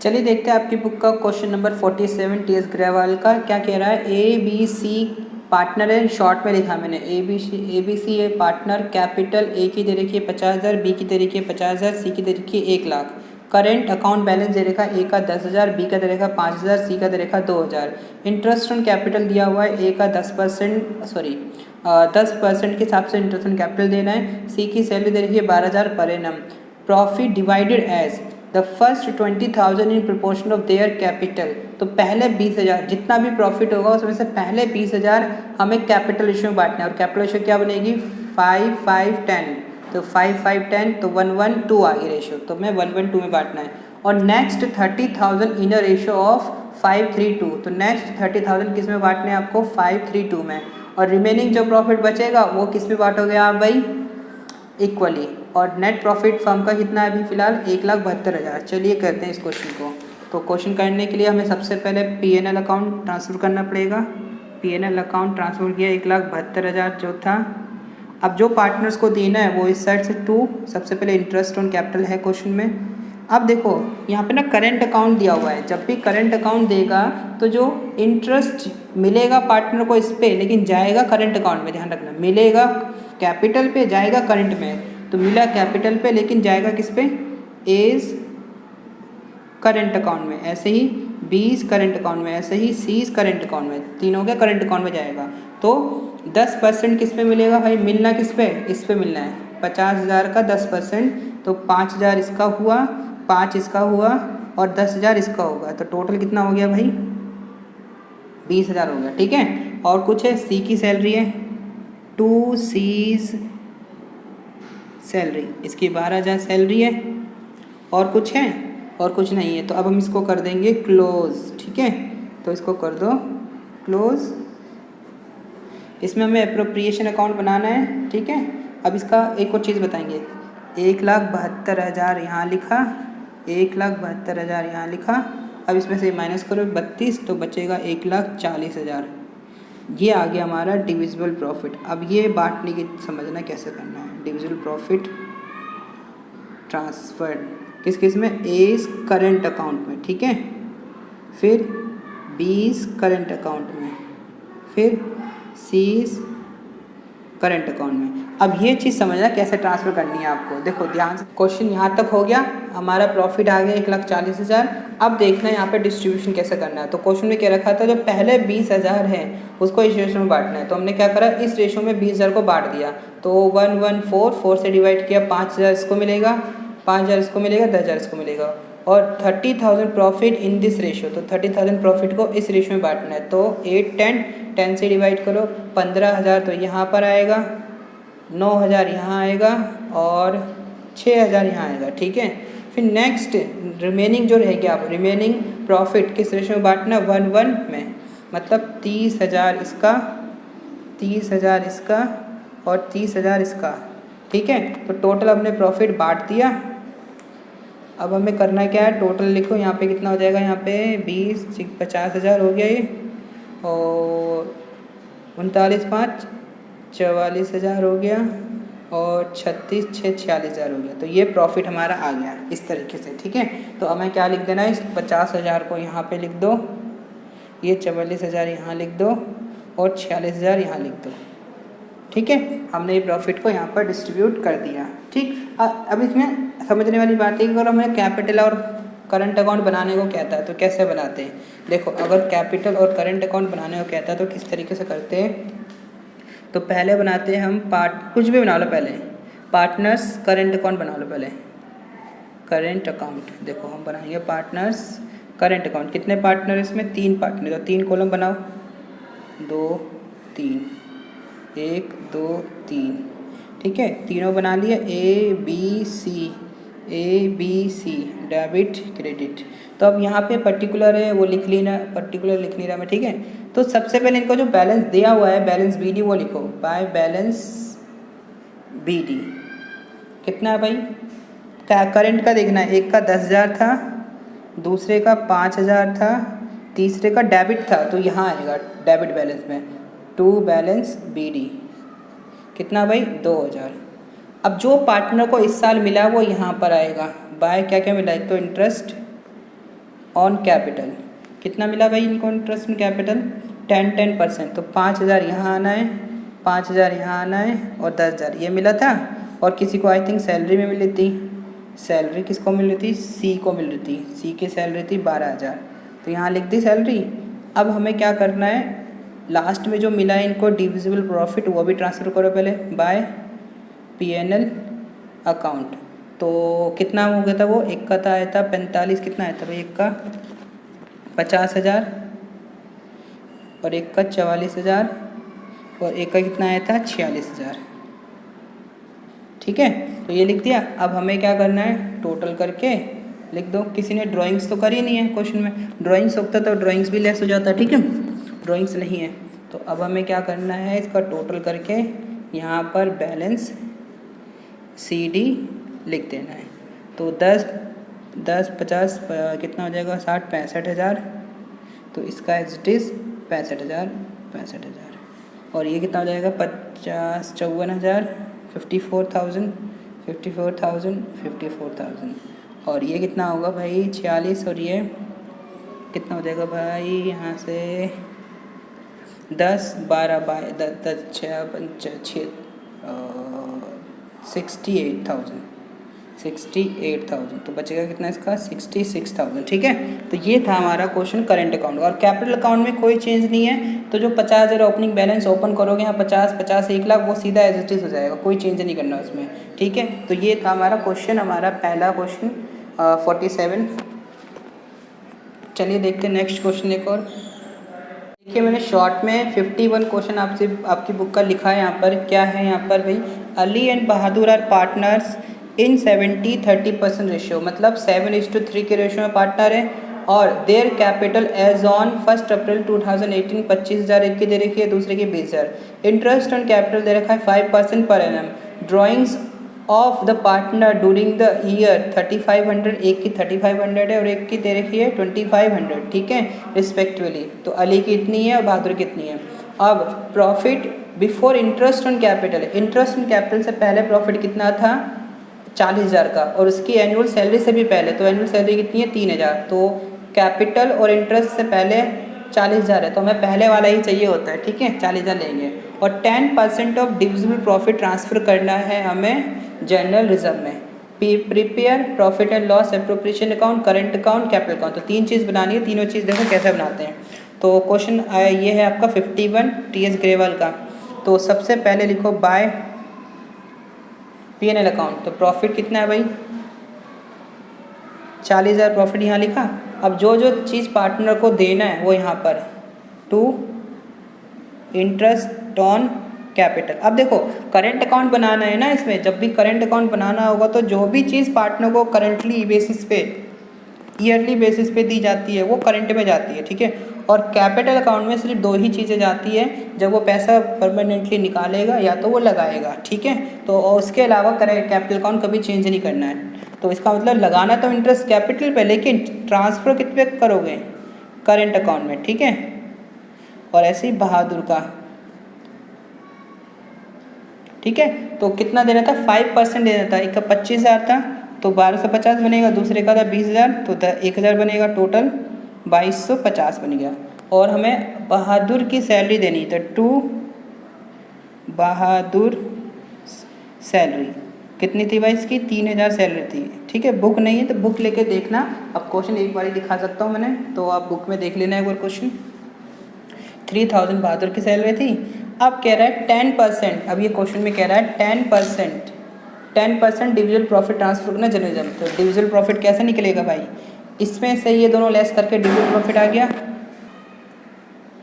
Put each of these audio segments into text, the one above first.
चलिए देखते हैं आपकी बुक का question number 47 T S Grewal का क्या कह रहा है। ए बी सी पार्टनर है, शॉर्ट में लिखा मैंने ए बी सी है पार्टनर। कैपिटल ए की दे रखी है 50,000, बी की दे रखी है 50,000, सी की दे रखी है 1,00,000। करेंट अकाउंट बैलेंस दे रखा है ए का 10,000, बी का दे रखा 5,000, सी का दे रखा 2,000। इंटरेस्ट ऑन कैपिटल दिया हुआ है ए का 10% के हिसाब से इंटरेस्ट ऑन कैपिटल देना है। सी की सैलरी दे रखी है 12,000 per annum. Profit divided as the first 20,000 in proportion of their capital. तो पहले 20,000 जितना भी प्रॉफिट होगा उसमें से पहले 20,000 हमें कैपिटल रेशियो में बांटना है। और कैपिटल रेशियो क्या बनेगी 5, 5, 10। तो 5, 5, 10 तो 1, 1, 2 आ गई रेशियो, तो मैं 1, 1, 2 में बांटना है। और next 30,000 in a ratio of 5, 3, 2। तो नेक्स्ट 30,000 किस में बांटने हैं आपको 5, 3, 2 में। और रिमेनिंग जो प्रॉफिट बचेगा वो किस में बांटोगे आप भाई इक्वली। और नेट प्रॉफिट फर्म का कितना है अभी फिलहाल 1,72,000। चलिए करते हैं इस क्वेश्चन को। तो क्वेश्चन करने के लिए हमें सबसे पहले पीएनएल अकाउंट ट्रांसफ़र करना पड़ेगा। पीएनएल अकाउंट ट्रांसफ़र किया 1,72,000 जो था। अब जो पार्टनर्स को देना है वो इस साइड से 2। सबसे पहले इंटरेस्ट ऑन कैपिटल है क्वेश्चन में। अब देखो यहाँ पे ना करेंट अकाउंट दिया हुआ है। जब भी करेंट अकाउंट देगा तो जो इंटरेस्ट मिलेगा पार्टनर को इस पे, लेकिन जाएगा करेंट अकाउंट में, ध्यान रखना। मिलेगा कैपिटल पे, जाएगा करंट में। तो मिला कैपिटल पे लेकिन जाएगा किस पे एज करंट अकाउंट में। ऐसे ही बीस करंट अकाउंट में, ऐसे ही सीज करंट अकाउंट में, तीनों के करंट अकाउंट में जाएगा। तो 10% किस पे मिलेगा भाई, मिलना किस पे इस पे मिलना है 50,000 का 10%। तो 5,000 इसका हुआ, 5 इसका हुआ और 10,000 इसका होगा। तो टोटल कितना हो गया भाई 20,000 हो गया। ठीक है। और कुछ है सी की सैलरी है 2 सीज सैलरी, इसकी 12,000 सैलरी है। और कुछ है और कुछ नहीं है। तो अब हम इसको कर देंगे क्लोज। ठीक है। तो इसको कर दो क्लोज। इसमें हमें अप्रोप्रिएशन अकाउंट बनाना है। ठीक है। अब इसका एक और चीज़ बताएंगे। 1,72,000 यहाँ लिखा, 1,72,000 यहाँ लिखा। अब इसमें से माइनस करो 32 तो बचेगा 1,40,000। ये आ गया हमारा डिविजिबल प्रॉफिट। अब ये बांटने की समझना कैसे करना है। डिविजिबल प्रॉफिट ट्रांसफर किस किस में एज करंट अकाउंट में। ठीक है। फिर 20 करंट अकाउंट में, फिर सीज करंट अकाउंट में। अब ये चीज़ समझना कैसे ट्रांसफ़र करनी है आपको। देखो ध्यान से, क्वेश्चन यहाँ तक हो गया, हमारा प्रॉफिट आ गया 1,40,000। अब देखना है यहाँ पे डिस्ट्रीब्यूशन कैसे करना है। तो क्वेश्चन में क्या रखा था, जो पहले 20,000 है उसको इस रेशो में बांटना है। तो हमने क्या करा, इस रेशो में 20,000 को बांट दिया। तो 1, 1, 4, 4 से डिवाइड किया, 5,000 इसको मिलेगा, 5,000 इसको मिलेगा, 10,000 इसको मिलेगा। और 30,000 प्रॉफिट इन दिस रेशो। तो 30,000 प्रॉफिट को इस रेशो में बांटना है। तो 8, 10, 10 से डिवाइड करो, 15,000 तो यहाँ पर आएगा, 9,000 यहाँ आएगा और 6,000 यहाँ आएगा। ठीक है। फिर नेक्स्ट रिमेनिंग जो रह गया, रिमेनिंग प्रॉफिट किस रेशो में बांटना, 1, 1 में। मतलब 30,000 इसका, 30,000 इसका और 30,000 इसका। ठीक है। तो टोटल हमने प्रॉफिट बांट दिया। अब हमें करना क्या है, टोटल लिखो यहाँ पे कितना हो जाएगा, यहाँ पे 20, 50,000 हो गया ये, और 39, 5, 44,000 हो गया, और 36, 6, 46,000 हो गया। तो ये प्रॉफिट हमारा आ गया इस तरीके से। ठीक है। तो हमें क्या लिख देना है, इस 50,000 को यहाँ पे लिख दो, ये 44,000 यहाँ लिख दो और 46,000 यहाँ लिख दो। ठीक है। हमने ये प्रॉफिट को यहाँ पर डिस्ट्रीब्यूट कर दिया। ठीक। अब इसमें समझने वाली बात है कि अगर हमें कैपिटल और करंट अकाउंट बनाने को कहता है तो कैसे बनाते हैं। देखो अगर कैपिटल और करंट अकाउंट बनाने को कहता है तो किस तरीके से करते हैं। तो पहले बनाते हैं हम कुछ भी बना लो, पहले पार्टनर्स करंट अकाउंट बना लो। पहले करंट अकाउंट देखो हम बनाएंगे पार्टनर्स करंट अकाउंट। कितने पार्टनर इसमें, 3 पार्टनर। तो 3 कॉलम बनाओ, 2, 3, 1, 2, 3। ठीक है। तीनों बना लिए, A B C debit credit. तो अब यहाँ पे पर्टिकुलर है वो लिख लेना, पर्टिकुलर लिख नहीं रहा मैं। ठीक है। तो सबसे पहले इनका जो बैलेंस दिया हुआ है, बैलेंस बी डी, वो लिखो, बाय बैलेंस बी डी। कितना है भाई, करंट का देखना है। एक का 10,000 था, दूसरे का 5,000 था, तीसरे का डेबिट था। तो यहाँ आएगा डेबिट बैलेंस में टू बैलेंस बी डी। कितना भाई 2,000। अब जो पार्टनर को इस साल मिला वो यहाँ पर आएगा, बाय क्या क्या मिला है, तो इंटरेस्ट ऑन कैपिटल। कितना मिला भाई इनको इंटरेस्ट ऑन कैपिटल? 10%। तो 5,000 यहाँ आना है, 5,000 यहाँ आना है और 10,000 ये मिला था। और किसी को आई थिंक सैलरी में मिली थी, सैलरी किसको मिल रही थी? सी को मिल रही थी, सी की सैलरी थी 12,000। तो यहाँ लिख दी सैलरी। अब हमें क्या करना है, लास्ट में जो मिला है इनको डिविजिबल प्रॉफिट वो भी ट्रांसफ़र करो पहले बाय P&L अकाउंट। तो कितना हो गया था वो? एक का था आया था 45, कितना आया था भाई? एक का 50,000 और एक का 44,000 और एक का कितना आया था? 46,000। ठीक है, तो ये लिख दिया। अब हमें क्या करना है, टोटल करके लिख दो। किसी ने ड्राइंग्स तो करी नहीं है क्वेश्चन में, ड्राइंग्स होता तो ड्राइंग्स भी लेस हो जाता। ठीक है, ड्राइंग्स नहीं है तो अब हमें क्या करना है, इसका टोटल करके यहाँ पर बैलेंस CD लिख देना है। तो 10 50 कितना हो जाएगा? 60 65,000। तो इसका एज इट इज़ 65,000। और ये कितना हो जाएगा? 50 54,000 54,000। और ये कितना होगा भाई? 46। और ये कितना हो जाएगा भाई? यहाँ से 10 12 10 6 68,000। तो बचेगा कितना इसका? 66,000। ठीक है, तो ये था हमारा क्वेश्चन करंट अकाउंट। और कैपिटल अकाउंट में कोई चेंज नहीं है, तो जो 50,000 ओपनिंग बैलेंस ओपन करोगे यहाँ 50 1 लाख वो सीधा एज इट इज़ हो जाएगा, कोई चेंज नहीं करना उसमें। ठीक है, तो ये था हमारा क्वेश्चन, हमारा पहला क्वेश्चन 47। चलिए देखते हैं नेक्स्ट क्वेश्चन एक और। देखिए मैंने शॉर्ट में 51 क्वेश्चन आपकी बुक का लिखा है। यहाँ पर क्या है? यहाँ पर भाई Ali and Bahadur are partners in 70-30% ratio, मतलब 7:3 के रेशियो में पार्टनर है। और their capital as on 1 April 2018 25,000 एक की दे रखी है, दूसरे की 20,000। इंटरेस्ट ऑन कैपिटल दे रखा है 5% per annum. Drawings of the partner during the year 3,500, एक की 3,500 है और एक की दे रखी है 2,500। ठीक है, रिस्पेक्टिवली। तो अली की इतनी है और बहादुर की इतनी है। अब profit before interest on capital, interest on capital से पहले प्रॉफिट कितना था? 40,000 का, और उसकी एनुअल सैलरी से भी पहले। तो एनुअल सैलरी कितनी है? 3,000। तो कैपिटल और इंटरेस्ट से पहले 40,000 है, तो हमें पहले वाला ही चाहिए होता है। ठीक है, 40,000 लेंगे। और 10% ऑफ डिविजिबल प्रॉफिट ट्रांसफ़र करना है हमें जनरल रिजर्व में। Prepare profit and loss appropriation account, current account, capital account. तो 3 चीज़ बनानी है, तीनों चीज़ देखो कैसे बनाते हैं। तो क्वेश्चन ये है आपका 51 TS ग्रेवाल का। तो सबसे पहले लिखो बाय P&L अकाउंट। तो प्रॉफिट कितना है भाई? 40,000 प्रॉफिट यहाँ लिखा। अब जो जो चीज़ पार्टनर को देना है वो यहाँ पर टू इंटरेस्ट ऑन कैपिटल। अब देखो करंट अकाउंट बनाना है ना, इसमें जब भी करंट अकाउंट बनाना होगा तो जो भी चीज़ पार्टनर को करंटली बेसिस पे, ईयरली बेसिस पे दी जाती है वो करंट में जाती है। ठीक है, और कैपिटल अकाउंट में सिर्फ 2 ही चीज़ें जाती है, जब वो पैसा परमानेंटली निकालेगा या तो वो लगाएगा। ठीक है, तो उसके अलावा कैपिटल अकाउंट कभी चेंज नहीं करना है। तो इसका मतलब लगाना तो इंटरेस्ट कैपिटल पे, लेकिन ट्रांसफ़र कितने करोगे? करंट अकाउंट में। ठीक है, और ऐसे ही बहादुर का। ठीक है, तो कितना देना था? 5% देना था। एक का 25,000 था तो 1250 बनेगा, दूसरे का था 20,000 तो 1,000 बनेगा, टोटल 2,250 बन गया। और हमें बहादुर की सैलरी देनी तो टू बहादुर सैलरी कितनी थी भाई? इसकी 3,000 सैलरी थी। ठीक है, बुक नहीं है तो बुक लेके देखना। अब क्वेश्चन एक बार ही दिखा सकता हूँ मैंने, तो आप बुक में देख लेना एक बार क्वेश्चन। 3,000 बहादुर की सैलरी थी। अब कह रहा है 10%, अब ये क्वेश्चन में कह रहा है 10% डिविजिबल प्रॉफिट ट्रांसफर करना जनरल। तो डिविजिबल प्रॉफिट कैसे निकलेगा भाई? इसमें से ये दोनों लेस करके डिविजिबल प्रॉफिट आ गया।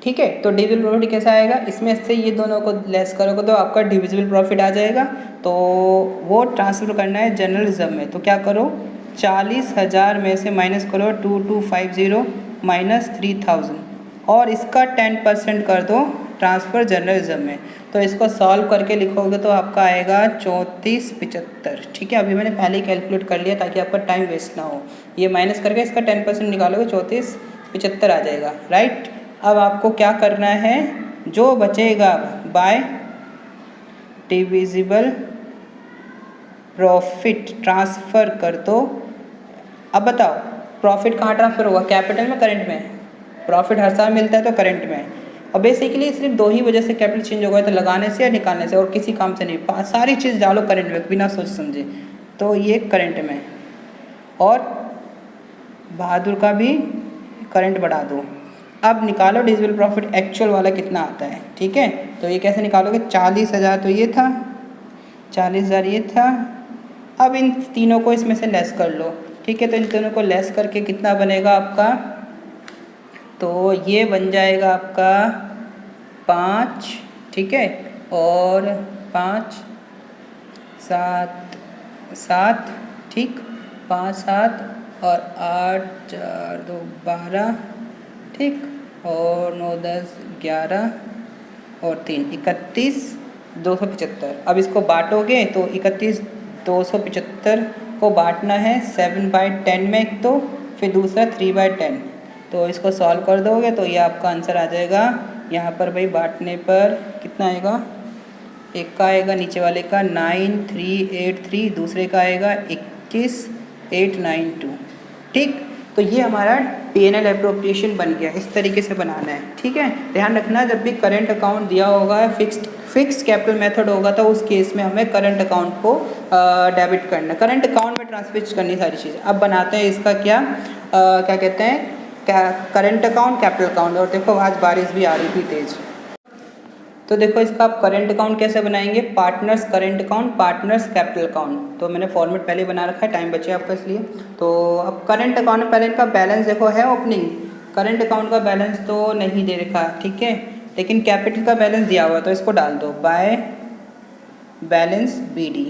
ठीक है, तो डिविजिबल प्रॉफिट कैसा आएगा? इसमें से ये दोनों को लेस करोगे तो आपका डिविजिबल प्रॉफिट आ जाएगा। तो वो ट्रांसफ़र करना है जनरल रिजर्व में। तो क्या करो, 40,000 में से माइनस करो 2,250 माइनस 3,000 और इसका 10% कर दो ट्रांसफ़र जनरल रिजर्व में। तो इसको सॉल्व करके लिखोगे तो आपका आएगा 3475। ठीक है, अभी मैंने पहले ही कैलकुलेट कर लिया ताकि आपका टाइम वेस्ट ना हो। ये माइनस करके इसका 10% निकालोगे 3475 आ जाएगा। राइट, अब आपको क्या करना है, जो बचेगा बाय डिविजिबल प्रॉफिट ट्रांसफ़र कर दो। अब बताओ प्रॉफिट कहाँ ट्रांसफर होगा, कैपिटल में, करंट में। प्रॉफिट हर साल मिलता है तो करंट में। और बेसिकली सिर्फ दो ही वजह से कैपिटल चेंज होगा, तो लगाने से या निकालने से, और किसी काम से नहीं। सारी चीज़ डालो करंट में बिना सोच समझे, तो ये करंट में। और बहादुर का भी करंट बढ़ा दो। अब निकालो डिविजिबल प्रॉफिट एक्चुअल वाला कितना आता है, ठीक है। तो ये कैसे निकालोगे, 40,000 तो ये था, 40,000 ये था। अब इन तीनों को इसमें से लेस कर लो, ठीक है। तो इन तीनों को लेस करके कितना बनेगा आपका, तो ये बन जाएगा आपका 5, ठीक है। और 5 7 7, ठीक, 5 7 और 8 4 2 12, ठीक, और 9 10 11 और 3 31 275। अब इसको बांटोगे तो 31 275 को बांटना है 7/10 में एक, तो फिर दूसरा 3/10। तो इसको सॉल्व कर दोगे तो ये आपका आंसर आ जाएगा। यहाँ पर भाई बांटने पर कितना आएगा, एक का आएगा नीचे वाले का 9383, दूसरे का आएगा 21892, ठीक। तो ये हमारा P&L एप्रोप्रिएशन बन गया। इस तरीके से बनाना है, ठीक है। ध्यान रखना, जब भी करंट अकाउंट दिया होगा, फिक्स्ड कैपिटल मेथड होगा, तो उस केस में हमें करंट अकाउंट को डेबिट करना, करंट अकाउंट में ट्रांसफर करनी सारी चीज़ें। अब बनाते हैं इसका क्या कहते हैं, करंट अकाउंट, कैपिटल अकाउंट। और देखो आज बारिश भी आ रही थी तेज़, तो देखो इसका आप करंट अकाउंट कैसे बनाएंगे, partners current account, partners capital account. तो मैंने फॉर्मेट पहले बना रखा है, टाइम बचे आपका इसलिए। तो अब करंट अकाउंट में पहले इनका बैलेंस देखो है ओपनिंग, करंट अकाउंट का बैलेंस तो नहीं दे रखा, ठीक है, लेकिन कैपिटल का बैलेंस दिया हुआ, तो इसको डाल दो बाय बैलेंस BD।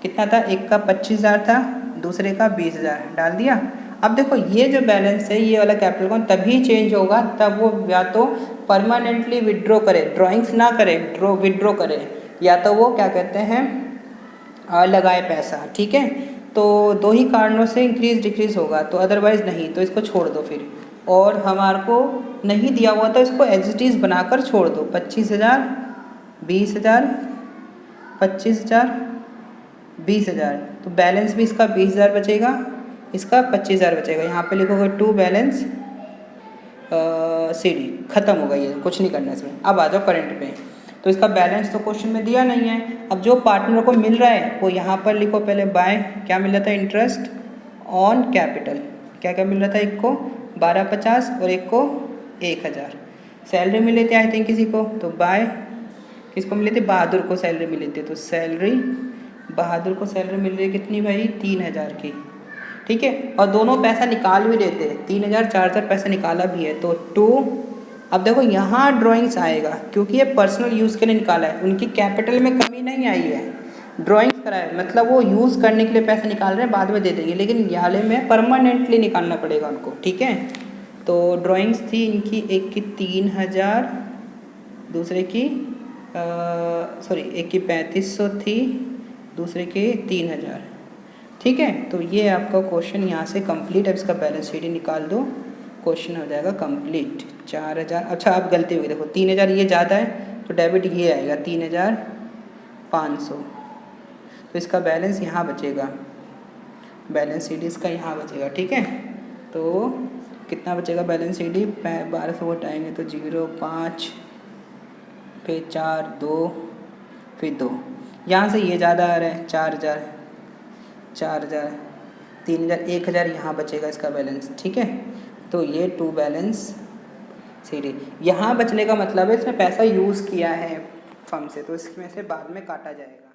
कितना था, एक का 25,000 था, दूसरे का 20,000, डाल दिया। अब देखो ये जो बैलेंस है, ये वाला कैपिटल अकाउंट तभी चेंज होगा तब वो या तो परमानेंटली विड्रॉ करे, ड्राइंग्स ना करे, विड्रॉ करे, या तो वो क्या कहते हैं लगाए पैसा, ठीक है। तो दो ही कारणों से इंक्रीज डिक्रीज होगा, तो अदरवाइज नहीं, तो इसको छोड़ दो फिर। और हमारे को नहीं दिया हुआ तो इसको एज इट इज़ बनाकर छोड़ दो, 25,000 20,000 25,000 20,000, तो बैलेंस भी इसका 20,000 बचेगा, इसका 25,000 बचेगा। यहाँ पे लिखोगे टू बैलेंस CD, खत्म होगा, ये कुछ नहीं करना इसमें। अब आ जाओ करंट पे, तो इसका बैलेंस तो क्वेश्चन में दिया नहीं है। अब जो पार्टनर को मिल रहा है वो यहाँ पर लिखो पहले, बाय क्या मिल रहा था, इंटरेस्ट ऑन कैपिटल। क्या क्या मिल रहा था, एक को 1250 और एक को 1,000। सैलरी मिले थे आई थिंक किसी को, तो बाय किसको मिले थे, बहादुर को सैलरी मिली थी, तो सैलरी बहादुर को सैलरी मिल रही है कितनी भाई, 3,000 की, ठीक है। और दोनों पैसा निकाल भी देते हैं, 3,000 4,000 पैसा निकाला भी है, तो 2। अब देखो यहाँ ड्राइंग्स आएगा क्योंकि ये पर्सनल यूज़ के लिए निकाला है, उनकी कैपिटल में कमी नहीं आई है, ड्राइंग्स करा है, मतलब वो यूज़ करने के लिए पैसा निकाल रहे हैं, बाद में दे देंगे, लेकिन याले में परमानेंटली निकालना पड़ेगा उनको, ठीक है। तो ड्राइंग्स थी इनकी, एक की 3,000, दूसरे की एक की 3500 थी, दूसरे की 3,000, ठीक है। तो ये आपका क्वेश्चन यहाँ से कंप्लीट। अब इसका बैलेंस शीट निकाल दो, क्वेश्चन हो जाएगा कंप्लीट। 4,000, अच्छा अब गलती हुई, देखो 3,000 ये ज़्यादा है तो डेबिट ये आएगा 3,500, तो इसका बैलेंस यहाँ बचेगा, बैलेंस शीट इसका यहाँ बचेगा, ठीक है। तो कितना बचेगा बैलेंस शीट, 1200 को हटाएंगे तो 0 5 फिर 4 2 फिर 2, यहाँ से ये ज़्यादा आ रहा है 4,000 3,000 1,000 यहाँ बचेगा इसका बैलेंस, ठीक है। तो ये टू बैलेंस शीट, यहाँ बचने का मतलब है इसमें पैसा यूज़ किया है फर्म से, तो इसमें से बाद में काटा जाएगा।